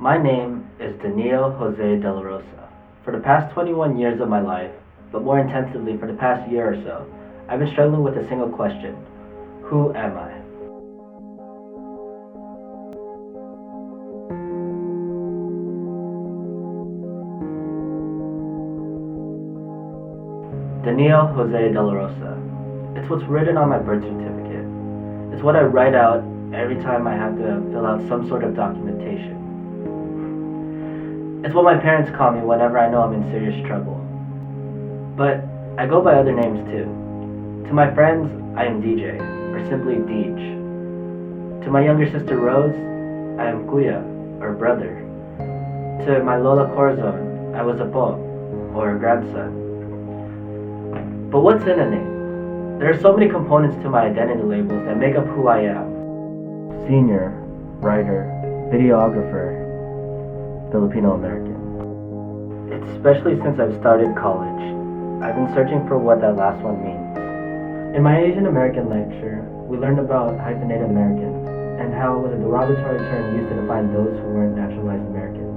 My name is Daniel Jose de la Rosa. For the past 21 years of my life, but more intensively for the past year or so, I've been struggling with a single question. Who am I? Daniel Jose de la Rosa. It's what's written on my birth certificate. It's what I write out every time I have to fill out some sort of documentation. It's what my parents call me whenever I know I'm in serious trouble. But I go by other names too. To my friends, I am DJ, or simply Dj. To my younger sister Rose, I am Kuya, or brother. To my Lola Corazon, I was a po, or grandson. But what's in a name? There are so many components to my identity labels that make up who I am. Senior, writer, videographer, Filipino American. Especially since I've started college, I've been searching for what that last one means. In my Asian American lecture, we learned about hyphenated Americans and how it was a derogatory term used to define those who weren't naturalized Americans.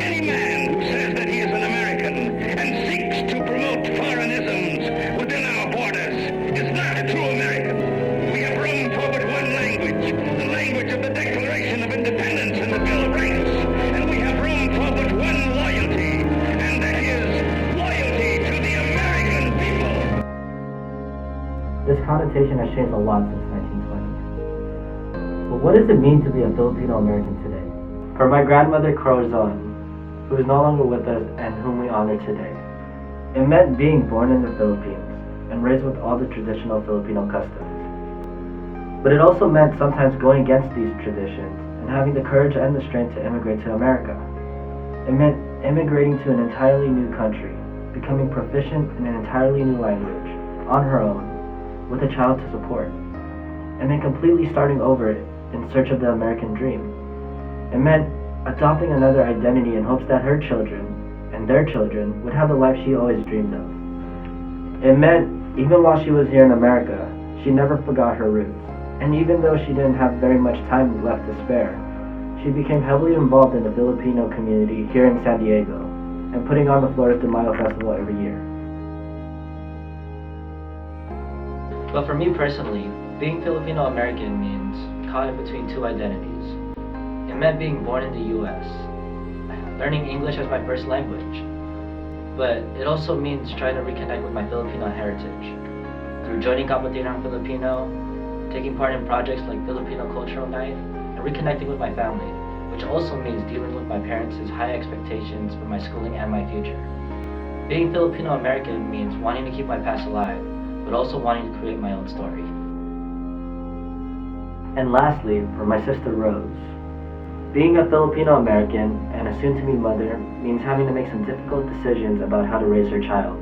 Any man who says that he is an American and seeks to promote foreignisms within our borders is not a true American. We have room for but one language, the language of the Declaration of Independence and the Bill of Rights. And we have room for but one loyalty, and that is loyalty to the American people. This connotation has changed a lot since 1920. But what does it mean to be a Filipino American today? For my grandmother Corazon, who is no longer with us and whom we honor today, it meant being born in the Philippines and raised with all the traditional Filipino customs. But it also meant sometimes going against these traditions and having the courage and the strength to immigrate to America. It meant immigrating to an entirely new country, becoming proficient in an entirely new language, on her own, with a child to support, and then completely starting over in search of the American dream. It meant adopting another identity in hopes that her children and their children would have the life she always dreamed of. It meant, even while she was here in America, she never forgot her roots. And even though she didn't have very much time left to spare, she became heavily involved in the Filipino community here in San Diego and putting on the Flores de Mayo Festival every year. But for me personally, being Filipino American means caught in between two identities. It meant being born in the US, learning English as my first language, but it also means trying to reconnect with my Filipino heritage through joining Kabatirang Filipino, taking part in projects like Filipino Cultural Night, and reconnecting with my family, which also means dealing with my parents' high expectations for my schooling and my future. Being Filipino American means wanting to keep my past alive, but also wanting to create my own story. And lastly, for my sister Rose, being a Filipino American and a soon-to-be mother means having to make some difficult decisions about how to raise her child.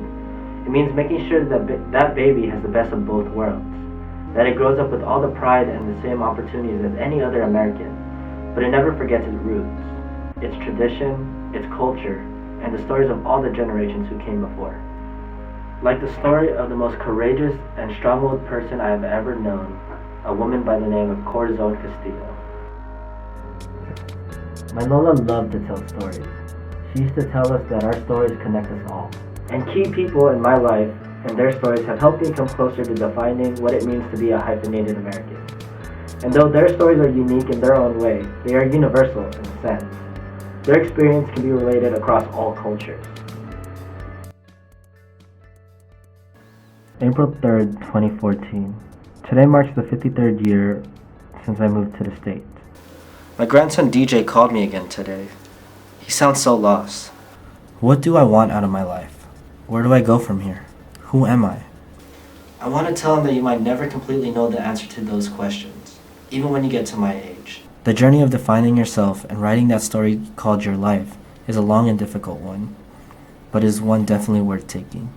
It means making sure that that baby has the best of both worlds, that it grows up with all the pride and the same opportunities as any other American, but it never forgets its roots, its tradition, its culture, and the stories of all the generations who came before. Like the story of the most courageous and strong-willed person I have ever known, a woman by the name of Corazon Castillo. My Lola loved to tell stories. She used to tell us that our stories connect us all. And key people in my life and their stories have helped me come closer to defining what it means to be a hyphenated American. And though their stories are unique in their own way, they are universal in a sense. Their experience can be related across all cultures. April 3rd, 2014. Today marks the 53rd year since I moved to the States. My grandson DJ called me again today. He sounds so lost. What do I want out of my life? Where do I go from here? Who am I? I want to tell him that you might never completely know the answer to those questions, even when you get to my age. The journey of defining yourself and writing that story called your life is a long and difficult one, but is one definitely worth taking.